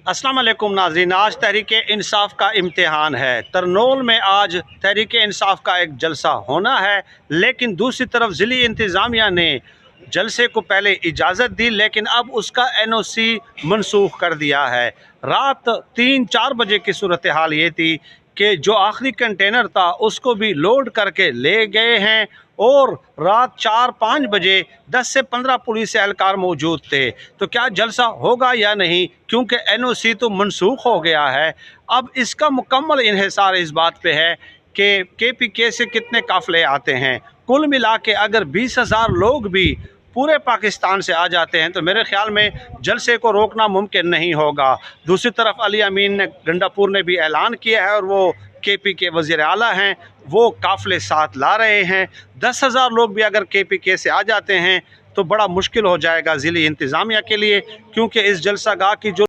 अस्सलाम वालेकुम नाज़रीन, आज तहरीक इंसाफ का इम्तिहान है। तरनोल में आज तहरीक इंसाफ का एक जलसा होना है, लेकिन दूसरी तरफ ज़िली इंतज़ामिया ने जलसे को पहले इजाज़त दी, लेकिन अब उसका NOC मनसूख कर दिया है। रात 3-4 बजे की सूरत हाल ये थी कि जो आखिरी कंटेनर था उसको भी लोड करके ले गए हैं और रात 4-5 बजे 10 से 15 पुलिस एहलकार मौजूद थे। तो क्या जलसा होगा या नहीं, क्योंकि NOC तो मनसूख हो गया है। अब इसका मुकम्मल इन्हिसार इस बात पे है कि KPK से कितने काफ़िले आते हैं। कुल मिला के अगर 20,000 लोग भी पूरे पाकिस्तान से आ जाते हैं तो मेरे ख़्याल में जलसे को रोकना मुमकिन नहीं होगा। दूसरी तरफ अली अमीन ने गंडापुर ने भी ऐलान किया है और वो KPK वज़ीर आला हैं, वो काफ़िले साथ ला रहे हैं। 10,000 लोग भी अगर KPK से आ जाते हैं तो बड़ा मुश्किल हो जाएगा ज़िली इंतज़ामिया के लिए, क्योंकि इस जलसा गाह की जो